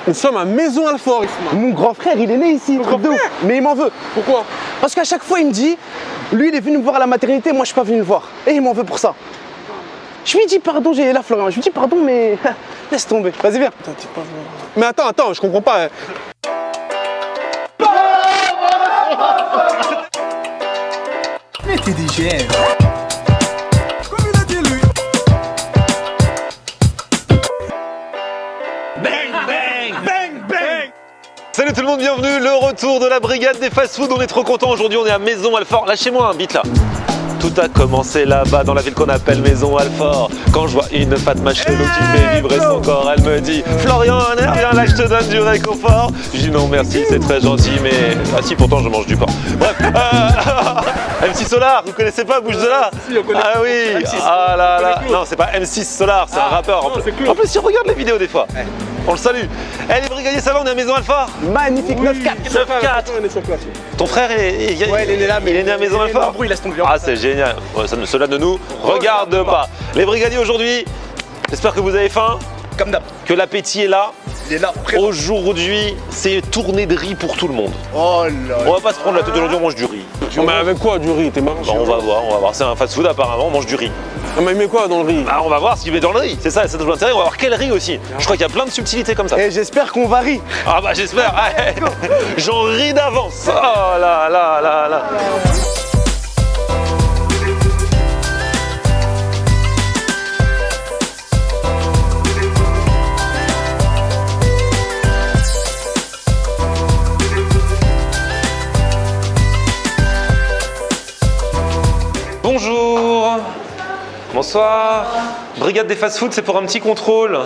Nous sommes à Maison Alfort, Isma. Mon grand frère, il est né ici, truc de ouf. Mais il m'en veut. Pourquoi? Parce qu'à chaque fois, il me dit, lui, il est venu me voir à la maternité, moi, je suis pas venu le voir. Et il m'en veut pour ça. Je lui dis pardon, j'ai là, Florian. Je lui dis pardon, mais laisse tomber. Vas-y, viens. Mais attends, je comprends pas. Mais t'es digère. Salut tout le monde, bienvenue, le retour de la brigade des fast-food. On est trop contents, aujourd'hui on est à Maison Alfort. Lâchez-moi un beat là. Tout a commencé là-bas dans la ville qu'on appelle Maison Alfort. Quand je vois une fat marshmallow qui fait vibrer son corps, elle me dit Florian, viens là, je te donne du réconfort. Je dis non merci, c'est très gentil, mais ah si, pourtant je mange du porc. Bref, M6 Solar, vous connaissez pas, bouge de là? Si, on connaît. Ah oui, M6. ah là là, non c'est pas M6 Solar, c'est un rappeur. non, c'est Claude. En plus il regarde les vidéos des fois. On le salue. Eh les brigadiers, ça va, on est à Maison Alfort. Magnifique, 9-4. 9-4. Ton frère, il est né là, mais il est né à Maison Alfort. Il laisse tomber. Ah, c'est génial. Ouais, cela ne nous regarde pas. Les brigadiers aujourd'hui, j'espère que vous avez faim, Comme d'hab. que l'appétit est là. Il est là. Aujourd'hui, c'est tournée de riz pour tout le monde. Oh là. On va pas se prendre la tête aujourd'hui, on mange du riz. Non, mais avec quoi, du riz? T'es marrant. Bon, on va voir. C'est un fast-food apparemment, on mange du riz. Non, mais il met quoi dans le riz? Bah, on va voir ce qu'il met dans le riz. C'est ça, c'est tout l'intérêt. On va voir quel riz aussi. Je crois qu'il y a plein de subtilités comme ça. Et j'espère qu'on varie. Ah bah j'espère. J'en ris d'avance. Oh là là là là. Bonjour. Bonsoir. Brigade des fast-food, c'est pour un petit contrôle.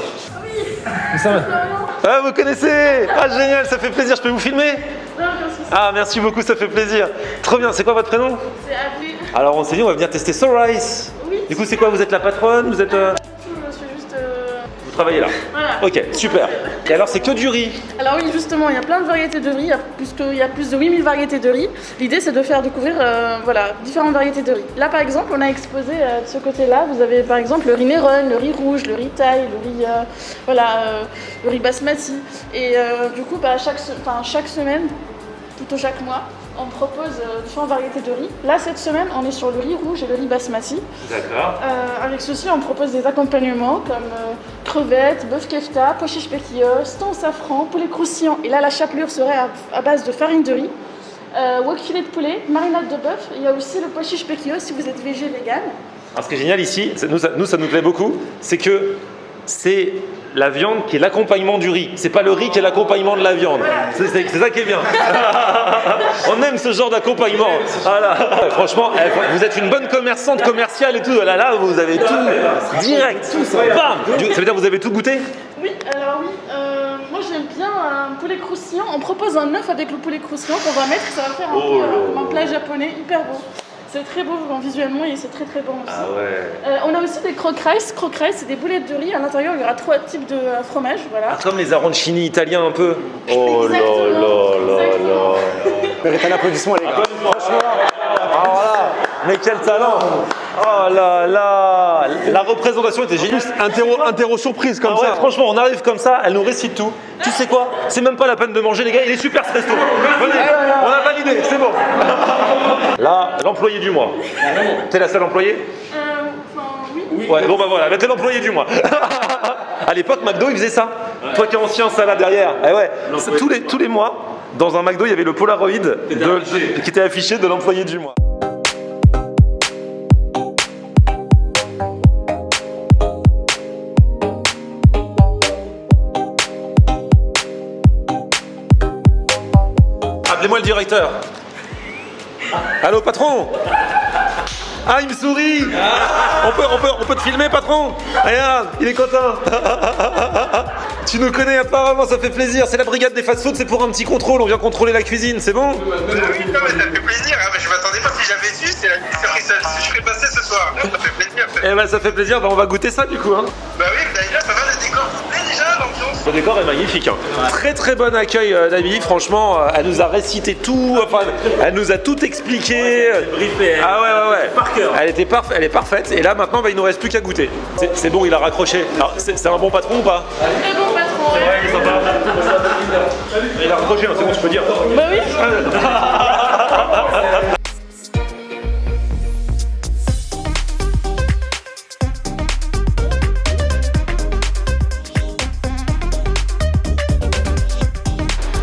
Ah, vous connaissez? Ah, génial, ça fait plaisir. Je peux vous filmer? Ah, merci beaucoup, ça fait plaisir. Trop bien, c'est quoi votre prénom? C'est Avril. Alors, on s'est dit, on va venir tester So Rice. Oui. Du coup, c'est quoi? Vous êtes la patronne? Vous êtes. Je suis juste. Vous travaillez là? Voilà. Ok, super. Et alors, c'est que du riz? Alors oui, justement, il y a plein de variétés de riz. Il y a plus de 8000 variétés de riz. L'idée, c'est de faire découvrir différentes variétés de riz. Là, par exemple, on a exposé de ce côté-là. Vous avez, par exemple, le riz Néron, le riz rouge, le riz thaï, le riz basmati. Et du coup, chaque semaine, plutôt chaque mois, on propose différentes variétés de riz. Là, cette semaine, on est sur le riz rouge et le riz basmati. D'accord. Avec ceci, on propose des accompagnements comme crevettes, bœuf kefta, pois chiche pequillos, thon safran, poulet croustillant. Et là, la chapelure serait à base de farine de riz, wok filet de poulet, marinade de bœuf. Il y a aussi le pois chiche pequillos si vous êtes végé, vegan. Alors, ce qui est génial ici, ça nous plaît beaucoup, c'est que c'est la viande qui est l'accompagnement du riz. C'est pas le riz qui est l'accompagnement de la viande. C'est ça qui est bien. On aime ce genre d'accompagnement. Voilà. Franchement, vous êtes une bonne commerçante commerciale et tout. Là, vous avez tout direct. Bam. Ça veut dire que vous avez tout goûté? Oui, alors oui. Moi, j'aime bien un poulet croustillant. On propose un œuf avec le poulet croustillant qu'on va mettre. Ça va faire un peu comme un plat japonais, hyper beau. C'est très beau visuellement et c'est très très bon aussi. Ah ouais. On a aussi des croque-rice. Croque-rice, c'est des boulettes de riz. À l'intérieur, il y aura 3 types de fromage. Voilà. Ah, comme les arancini italiens un peu. Oh là Exactement. là là là. Méritez un applaudissement, les gars. Ah voilà. Mais quel talent. Oh là là. La représentation était géniale. Interro surprise comme Ah ouais, ça. franchement, on arrive comme ça, elle nous récite tout. Tu sais quoi? C'est même pas la peine de manger, les gars, il est super ce resto. Venez, on a validé, c'est bon. Là, l'employé du mois. T'es la seule employée? Oui. Ouais, bon bah voilà, t'es l'employé du mois. À l'époque, McDo, il faisait ça. Toi qui es ancien, ça là derrière. Eh ouais, tous les mois, dans un McDo, il y avait le Polaroid qui était affiché de l'employé du mois. Appelez-moi le directeur. Allô, patron? Ah, il me sourit. On peut te filmer, patron? Regarde, il est content. Tu nous connais apparemment, ça fait plaisir. C'est la brigade des fast-food, c'est pour un petit contrôle. On vient contrôler la cuisine, c'est bon? Oui, non, mais ça fait plaisir. Hein, mais je m'attendais pas, si j'avais su, c'est la je serais passé ce soir. Ça fait plaisir. Eh ben, ça fait plaisir. On va goûter ça du coup. Hein. Bah oui, d'ailleurs, ça va, le décor vous plaît déjà, l'ambiance? Le décor est magnifique. Hein. Très très bon accueil d'Amélie. Franchement, elle nous a récité tout. Enfin, elle nous a tout expliqué. Ah ouais. Par cœur. Elle est parfaite. Et là maintenant, il nous reste plus qu'à goûter. C'est bon, il a raccroché. Alors, c'est un bon patron ou pas? Très bon patron, ouais. l'air projet, c'est bon, je peux dire. Bah oui.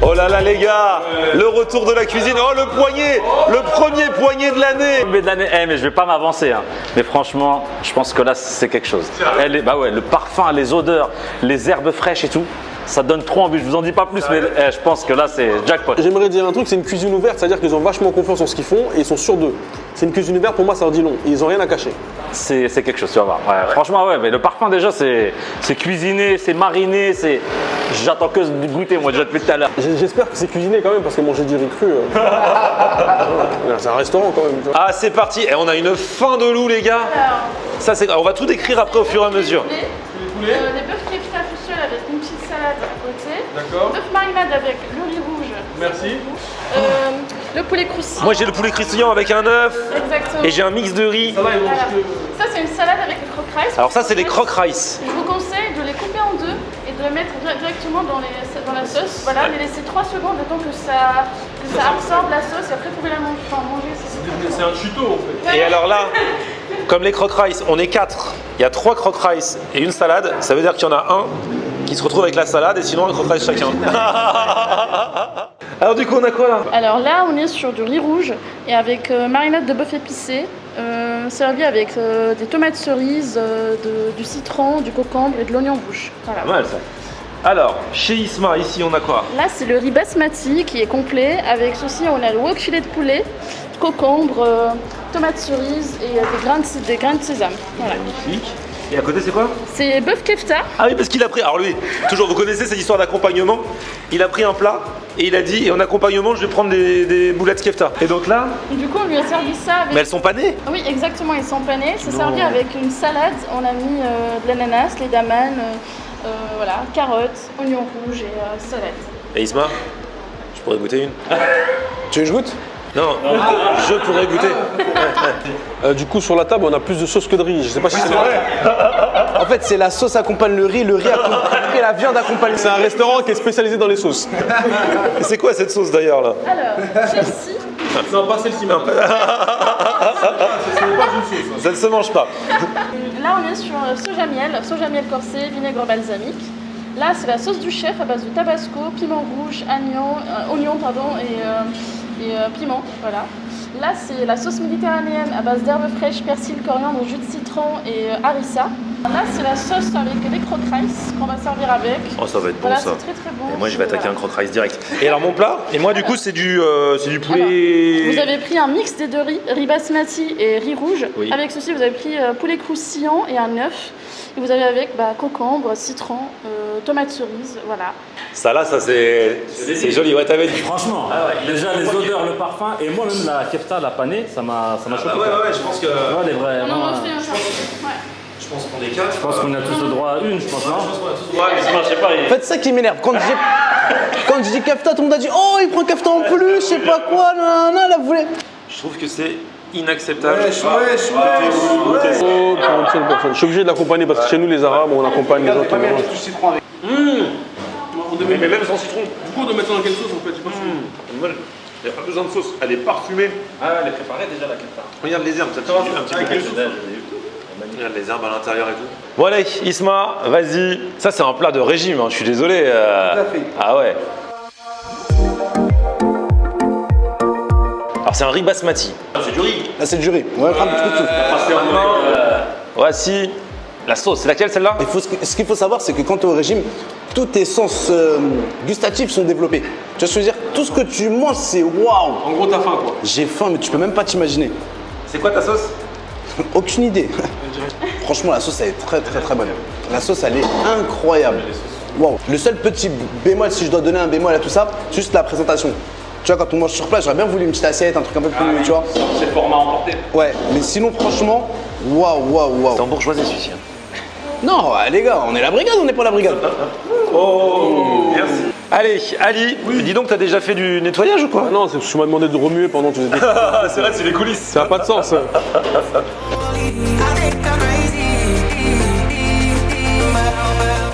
Oh là là les gars, le retour de la cuisine, oh le poignet, le premier poignet de l'année. Mais je vais pas m'avancer, hein. Mais franchement, je pense que là c'est quelque chose. Bah ouais, le parfum, les odeurs, les herbes fraîches et tout, ça donne trop envie. Je vous en dis pas plus, mais je pense que là c'est jackpot. J'aimerais dire un truc, c'est une cuisine ouverte, c'est-à-dire qu'ils ont vachement confiance en ce qu'ils font et ils sont sûrs d'eux. C'est une cuisine ouverte, pour moi ça en dit long. Ils ont rien à cacher. C'est quelque chose, tu vas voir. Ouais, franchement, ouais, mais le parfum déjà c'est cuisiné, c'est mariné, c'est. J'attends que de goûter moi déjà depuis tout à l'heure. J'espère que c'est cuisiné quand même, parce que manger du riz cru, c'est un restaurant quand même. Tu vois. Ah c'est parti, et on a une faim de loup les gars. Ça c'est, on va tout décrire après au fur et à mesure. Les bœufs kefta fusionnés avec une petite salade à côté. D'accord. Bœuf marinade avec le riz rouge. Merci. Le poulet croustillant. Moi j'ai le poulet croustillant avec un œuf. Exactement. Et j'ai un mix de riz. Voilà. Ça c'est une salade avec les croque rice. Alors ça c'est les croque rice. Je vous conseille de les couper en deux et de les mettre directement dans la sauce. Voilà, les laisser 3 secondes le temps que ça absorbe la sauce et après vous pouvez la manger. C'est un tuto en fait. Et alors là, comme les croque rice, on est 4. Il y a 3 croque rice et une salade. Ça veut dire qu'il y en a un qui se retrouve avec la salade et sinon un croque rice chacun. Alors du coup on a quoi là? Alors là on est sur du riz rouge et avec marinade de bœuf épicé, servi avec des tomates cerises, du citron, du concombre et de l'oignon rouge. Voilà. Pas mal ça. Alors, chez Isma, ici on a quoi? Là c'est le riz basmati qui est complet, avec ceci on a le wok filet de poulet, concombre, tomates cerises et des grains de sésame. Voilà. Magnifique. Et à côté c'est quoi? C'est bœuf kefta. Ah oui, parce qu'il a pris, alors lui, toujours vous connaissez cette histoire d'accompagnement, il a pris un plat et il a dit, et en accompagnement je vais prendre des boulettes kefta. Et donc là, Du coup on lui a servi ça avec... mais elles sont panées. Oui exactement, ils sont panés. C'est servi avec une salade, on a mis de l'ananas, les damannes, voilà, carottes, oignons rouges et salade. Et Isma, je pourrais goûter une? Tu veux que je goûte? Non, je pourrais goûter. Du coup, sur la table, on a plus de sauce que de riz. Je sais pas si c'est vrai. En fait, c'est la sauce accompagne le riz accompagne la viande accompagne. C'est un restaurant qui est spécialisé dans les sauces. Et c'est quoi cette sauce d'ailleurs là? Alors, celle-ci, Non, pas celle-ci, mais Ça ne se mange pas. là on est sur soja miel corsé, vinaigre balsamique. Là c'est la sauce du chef à base de tabasco, piment rouge, oignon et piment, voilà. Là c'est la sauce méditerranéenne à base d'herbes fraîches, persil, coriandre, jus de citron et harissa. Là c'est la sauce avec les croque rice qu'on va servir avec. Oh ça va être bon Voilà, ça. c'est très bon. Et moi je vais attaquer Voilà. un croque rice direct. Et alors mon plat? Et moi du coup c'est du poulet. Vous avez pris un mix des deux riz basmati et riz rouge. Oui. Avec ceci, vous avez pris poulet croustillant et un œuf. Et vous avez avec concombre, citron, tomates cerises, voilà. Ça là, ça c'est joli. Ouais, t'avais dit. Franchement, déjà les odeurs, le parfum et moi-même la kefta, la panée, ça m'a choqué. ouais, je pense que. Ouais, les vrais. On en vraiment, refait un jour. Ouais. Je pense qu'on est 4. je pense qu'on a tous le droit à une, je pense, non? Ouais, mais je sais pas. En fait, c'est ça qui m'énerve. Quand je dis kefta, tout le monde a dit oh, il prend kefta en plus, je sais pas quoi, nanana, là, vous voulez. Je trouve que c'est inacceptable. Oh, pour une seule personne. Je suis obligé de l'accompagner parce que chez nous, les Arabes, on accompagne les gens qui mangent. Mais même sans citron. Du coup, on doit mettre dans quelle sauce en fait? Il n'y a pas besoin de sauce, elle est parfumée. Ah, elle est préparée déjà la kefta. Regarde les herbes, ça te un petit peu plus. Regarde les herbes à l'intérieur et tout. Bon allez, Isma, vas-y. Ça c'est un plat de régime, hein, je suis désolé. Tout à fait. Ah ouais. Alors c'est un riz basmati. C'est du riz. Là, c'est du riz. Ouais, un petit peu de tout. Voici la sauce. C'est laquelle celle-là? Ce qu'il faut savoir, c'est que quand tu es au régime, tous tes sens gustatifs sont développés. Tu vois ce que je veux dire? Tout ce que tu manges, c'est waouh! En gros, t'as faim quoi. J'ai faim, mais tu peux même pas t'imaginer. C'est quoi ta sauce? Aucune idée. Franchement, la sauce, elle est très très très bonne. La sauce, elle est incroyable. Waouh. Le seul petit bémol, si je dois donner un bémol à tout ça, c'est juste la présentation. Tu vois, quand on mange sur place, j'aurais bien voulu une petite assiette, un truc un peu plus, tu vois. C'est le format emporté. Ouais, mais sinon, franchement, waouh. C'est en bourgeoisie celui-ci. Non, les gars, on est la brigade, on n'est pas la brigade. Oh, merci. Allez, Ali, dis donc, t'as déjà fait du nettoyage ou quoi? Ah non, tu m'as demandé de remuer pendant que tu étais. C'est vrai, c'est les coulisses. Ça n'a pas de sens. Ce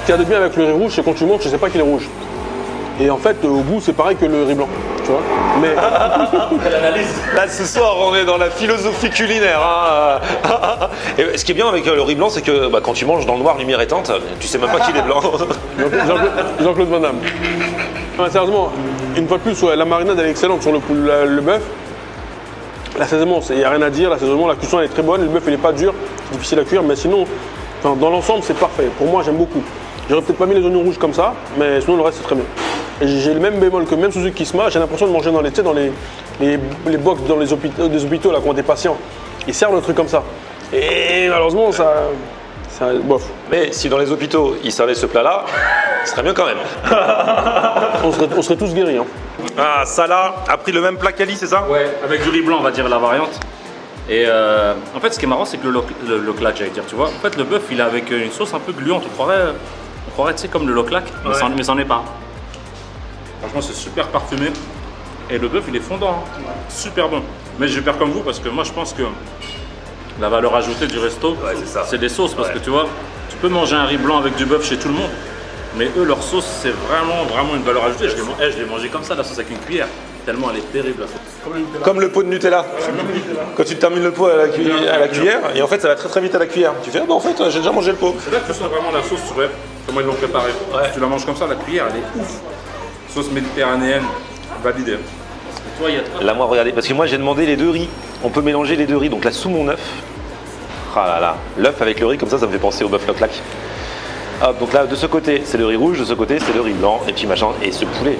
qu'il y a de bien avec le riz rouge, c'est quand tu manges, tu sais pas qu'il est rouge. Et en fait, au goût, c'est pareil que le riz blanc, tu vois. Mais Là, ce soir, on est dans la philosophie culinaire. Hein. Et ce qui est bien avec le riz blanc, c'est que quand tu manges dans le noir, lumière éteinte, tu sais même pas qu'il est blanc. Jean-Claude Van Damme. Ouais, sérieusement, une fois de plus, ouais, la marinade elle est excellente sur le bœuf. L'assaisonnement, il n'y a rien à dire. L'assaisonnement, la cuisson elle est très bonne. Le bœuf il n'est pas dur, c'est difficile à cuire, mais sinon, dans l'ensemble, c'est parfait. Pour moi, j'aime beaucoup. J'aurais peut-être pas mis les oignons rouges comme ça, mais sinon le reste c'est très bien. Et j'ai le même bémol que même Suzuki Kisma, j'ai l'impression de manger dans les box dans les hôpitaux là, qui ont des patients. Ils servent le truc comme ça. Et malheureusement, c'est bof. Mais si dans les hôpitaux, ils servaient ce plat-là, ce serait mieux quand même. On serait tous guéris. Hein. Ah, ça là, a pris le même plat qu'Ali, c'est ça? Ouais, avec du riz blanc, on va dire la variante. Et en fait, ce qui est marrant, c'est que le loklak, j'allais dire, tu vois. En fait, le bœuf, il est avec une sauce un peu gluante. On croirait, tu sais, comme le loklak, mais c'en est pas. Franchement, c'est super parfumé. Et le bœuf, il est fondant. Hein. Super bon. Mais je vais faire comme vous parce que moi, je pense que la valeur ajoutée du resto, c'est des sauces. Parce que tu vois, tu peux manger un riz blanc avec du bœuf chez tout le monde. Mais eux, leur sauce, c'est vraiment une valeur ajoutée. Je l'ai mangé comme ça, la sauce avec une cuillère. Tellement elle est terrible, la sauce. Comme le pot de Nutella. Quand tu termines le pot à la cuillère, et en fait, ça va très très vite à la cuillère. Tu fais, en fait, j'ai déjà mangé le pot. C'est là que tu sens vraiment la sauce, tu vois, comment ils l'ont préparée. Si tu la manges comme ça, la cuillère, elle est ouf. Sauce méditerranéenne, validée. Toi, il y a Là, moi, regardez, parce que moi, j'ai demandé les deux riz. On peut mélanger les deux riz. Donc là, sous mon œuf. Ah là là, l'œuf avec le riz, comme ça me fait penser au bœuf loklak. Hop, donc là, de ce côté, c'est le riz rouge, de ce côté, c'est le riz blanc, et puis machin, et ce poulet.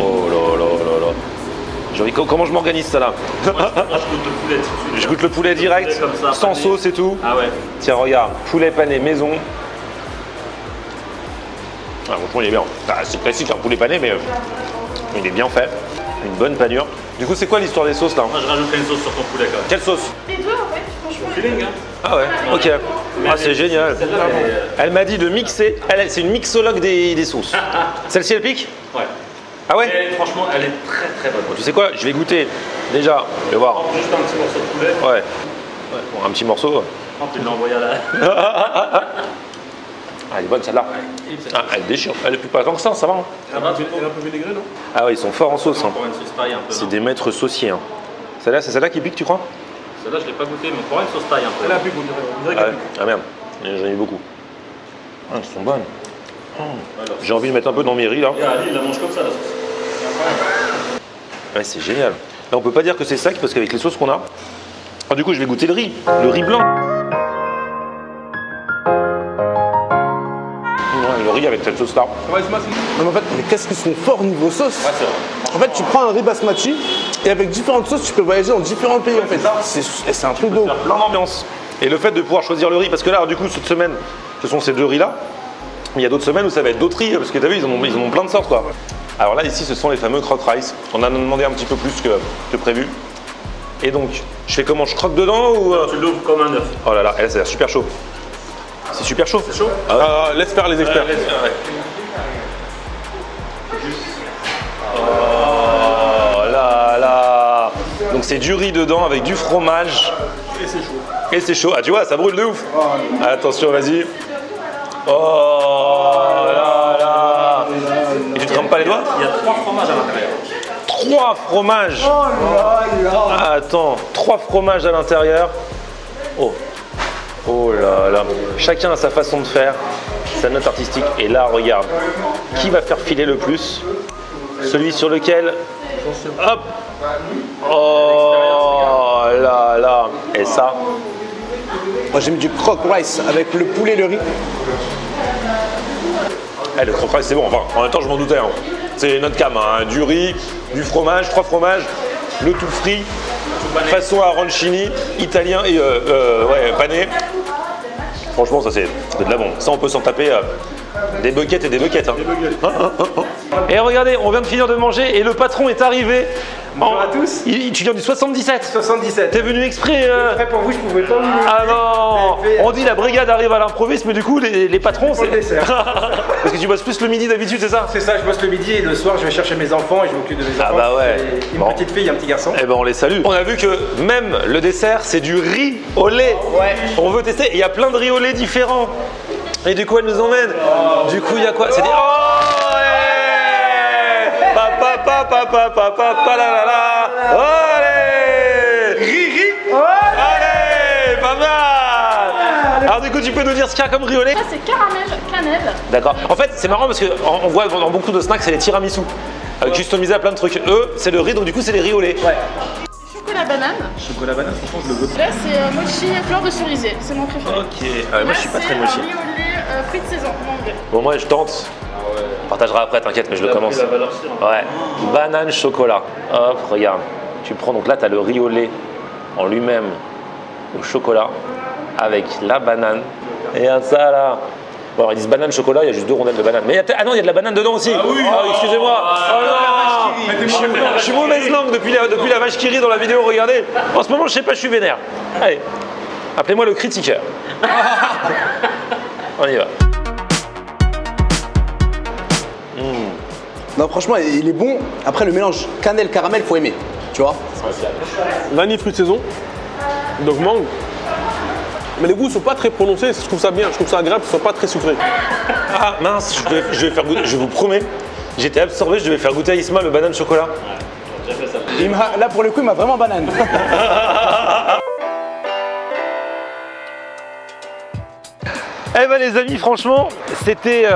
Oh là là là là. Comment je m'organise ça là? Moi, je goûte le poulet. Je goûte le poulet direct, comme ça, sans pané. sauce et tout. Ah ouais. Tiens, regarde, poulet pané maison. Ah, franchement, il est bien. Ah, c'est classique, un poulet pané, mais il est bien fait. Une bonne panure. Du coup, c'est quoi l'histoire des sauces là? Moi, je rajouterai une sauce sur ton poulet quand même. Quelle sauce? Les deux, en fait, franchement. Feeling, hein. Ah ouais, ok. Ah, c'est génial. Elle m'a dit de mixer. C'est une mixologue des sauces. Celle-ci, elle pique? Ouais. Ah ouais? Et franchement, elle est très très bonne. Tu sais quoi? Je vais goûter. Déjà, je vais voir. Juste un petit morceau de poulet. Ouais. Bon, un petit morceau. Oh, tu l'as envoyé à la. Ah, elle est bonne celle-là. Ah, elle déchire. Elle est plus pas tant que ça va. Hein. Ça va, tu Elle est un peu vinaigrée, non? Ah ouais, ils sont forts en sauce. Hein. Pour une sauce taille un peu. C'est des maîtres sauciers. Hein. Celle-là, c'est celle-là qui pique, tu crois? Celle-là, je l'ai pas goûté, mais pour une sauce taille un peu. Elle a pique, on dirait. Ah, ouais. Ah merde, j'en ai beaucoup. Ah, elles sont bonnes. J'ai envie de mettre un peu dans mes riz là. Regarde, Ali, il la mange comme ça la sauce. Ouais, c'est génial. Là, on peut pas dire que c'est sec parce qu'avec les sauces qu'on a. Ah, du coup, je vais goûter le riz blanc. Ouais, le riz avec cette sauce là. Non, mais en fait, mais qu'est-ce qu'ils sont forts niveau sauce? Ouais, c'est vrai. En fait, tu prends un riz basmati et avec différentes sauces, tu peux voyager dans différents pays en fait. C'est un truc de ouf. Plein d'ambiance. Et le fait de pouvoir choisir le riz, parce que là, du coup, cette semaine, ce sont ces deux riz là. Mais il y a d'autres semaines où ça va être d'autres riz, parce que t'as vu, ils en ont plein de sortes quoi. Alors là, ici, ce sont les fameux croque rice. On en a demandé un petit peu plus que prévu. Et donc, je fais comment? Je croque dedans ou. Tu l'ouvres comme un œuf. Oh là là, ça a l'air super chaud. C'est super chaud. C'est chaud? Laisse faire les experts. Oh là là. Donc c'est du riz dedans avec du fromage. Et c'est chaud. Et c'est chaud. Ah tu vois, ça brûle de ouf. Attention, vas-y. Oh là là. Et tu te crampes pas les doigts? Il y a 3 fromages à l'intérieur. 3 fromages. Attends, 3 fromages à l'intérieur. Oh. Oh là là. Chacun a sa façon de faire, sa note artistique. Et là, regarde. Qui va faire filer le plus? Celui sur lequel. Hop. Oh là là. Et ça. Moi j'ai mis du croque rice avec le poulet et le riz. Eh, le croque rice, c'est bon. Enfin, en même temps, je m'en doutais. Hein. C'est notre cam. Hein. Du riz, du fromage, 3 fromages, le tout frit, façon arancini, italien et pané. Franchement, ça c'est de la bombe. Ça, on peut s'en taper des buckets et des buckets. Hein. Et regardez, on vient de finir de manger et le patron est arrivé. Bonjour à tous. Tu viens du 77. 77. T'es venu exprès. Après pour vous, je pouvais pas vous. Ah non. On dit la brigade arrive à l'improviste, mais du coup, les patrons, c'est. le dessert. Parce que tu bosses plus le midi d'habitude, c'est ça? C'est ça, je bosse le midi et le soir, je vais chercher mes enfants et je m'occupe de mes enfants. Ah bah ouais. Une Bon. petite fille et un petit garçon. Eh ben on les salue. On a vu que même le dessert c'est du riz au lait. Ouais. On veut tester. Il y a plein de riz au lait différents. Et du coup elle nous emmène. Du coup il y a quoi? C'est des. Oh ouais. la la. Allez. Allez, pas mal. Alors du coup, tu peux nous dire ce qu'il y a comme riz au lait? Ça, c'est caramel cannelle. D'accord. En fait, c'est marrant parce qu'on voit dans beaucoup de snacks, c'est les tiramisu. Customisés à plein de trucs. Eux, c'est le riz, donc du coup, c'est les riz au lait. Ouais. Chocolat banane. Chocolat banane, franchement, je le goûte. Là, c'est mochi fleur de cerisier. C'est mon préféré. Ok. Moi, je suis pas très mochi. C'est riz au lait fruits de saison, en anglais. Bon, moi, je tente. On partagera après, t'inquiète, mais je le commence. Ouais. Banane chocolat. Hop, regarde. Tu prends, donc là, tu as le riz au lait en lui-même au chocolat avec la banane. Et regarde ça là. Bon, alors, ils disent banane chocolat, il y a juste 2 rondelles de banane. Mais ah non, il y a de la banane dedans aussi. Ah oui. Excusez-moi. Oh non. Je suis mauvaise langue depuis la vache qui rit dans la vidéo, regardez. En ce moment, je sais pas, je suis vénère. Allez, appelez-moi le critiqueur. On y va. Non, franchement, il est bon. Après, le mélange cannelle-caramel, faut aimer. Tu vois? Vanille fruits de saison, donc mangue. Mais les goûts sont pas très prononcés, je trouve ça bien, je trouve ça agréable, ils sont pas très sucrés. Ah mince, je vais faire goûter, je vous promets, j'étais absorbé, je devais faire goûter à Isma le banane chocolat. Là, pour le coup, il m'a vraiment banane. Eh ben les amis, franchement, c'était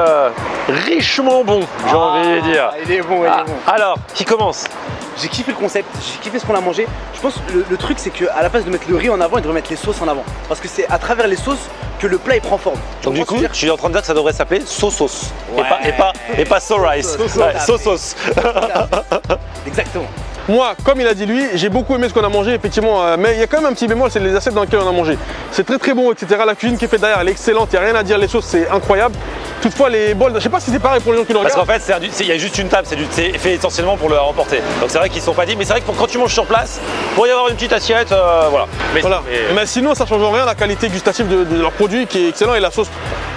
richement bon, j'ai envie de dire. Il est bon, il est bon. Alors, qui commence? J'ai kiffé le concept, j'ai kiffé ce qu'on a mangé. Je pense que le truc, c'est qu'à la place de mettre le riz en avant, il devrait mettre les sauces en avant. Parce que c'est à travers les sauces que le plat il prend forme. Donc du coup, je suis en train de dire que ça devrait s'appeler sauce et pas so rice. Sauce. Exactement. Moi, comme il a dit lui, j'ai beaucoup aimé ce qu'on a mangé, effectivement, mais il y a quand même un petit bémol, c'est les assiettes dans lesquelles on a mangé. C'est très très bon, etc. La cuisine qui est faite derrière, elle est excellente, il n'y a rien à dire, les sauces, c'est incroyable. Toutefois, les bols, je sais pas si c'est pareil pour les gens qui nous Parce regardent. qu'en fait, il y a juste une table, c'est fait essentiellement pour le remporter. Donc c'est vrai qu'ils sont pas dit, mais c'est vrai que quand tu manges sur place, pour y avoir une petite assiette, voilà. Mais sinon, ça change en rien la qualité gustative de leur produit qui est excellent et la sauce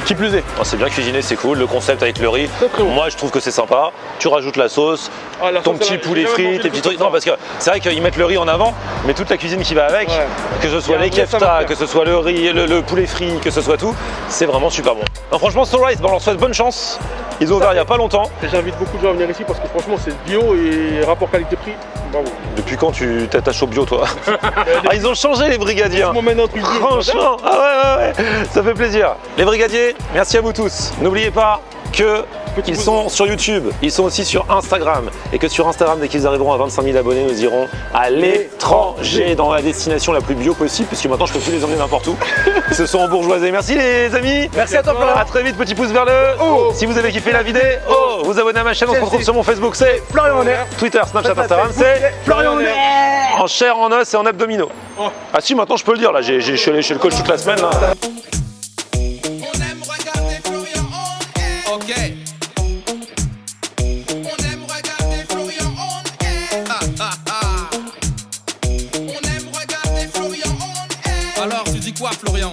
qui plus est. Oh, c'est bien cuisiné, c'est cool. Le concept avec le riz, très bon. moi je trouve que c'est sympa. Tu rajoutes la sauce, La ton sauce, petit j'ai poulet jamais frit, mangé tes de petits truc trucs. Non, parce que c'est vrai qu'ils mettent le riz en avant, mais toute la cuisine qui va avec, Ouais. que ce soit Il y a les un vrai keftas, savoir-faire. que ce soit le riz, le poulet frit, que ce soit tout, c'est vraiment super bon. Non, franchement, So Rice, on leur souhaite bonne chance. Ils ont ouvert il n'y a pas longtemps. J'invite beaucoup de gens à venir ici parce que franchement, c'est bio et rapport qualité-prix. Bravo. Depuis quand tu t'attaches au bio, toi? Ah, ils ont changé les brigadiers. Ils m'emmènent un truc bio. Franchement, ah ouais, ça fait plaisir. Les brigadiers, merci à vous tous. N'oubliez pas que ils sont sur YouTube, ils sont aussi sur Instagram et que sur Instagram, dès qu'ils arriveront à 25 000 abonnés, nous irons à l'étranger, dans la destination la plus bio possible, puisque maintenant je peux plus les emmener n'importe où. Ils se sont embourgeoisés. Merci les amis. Merci à toi, Florian. À très vite, petit pouce vers le haut. Si vous avez kiffé la vidéo, vous abonnez à ma chaîne, on se retrouve sur mon Facebook, c'est Florian Honner. Twitter, Snapchat, Instagram, c'est Florian Honner. en chair, en os et en abdominaux. Ah si, maintenant je peux le dire, là, je suis allé chez le coach toute la semaine. Là. On aime regarder Florian on air. Ok. On aime regarder Florian on air. On aime regarder Florian on air. Alors tu dis quoi Florian?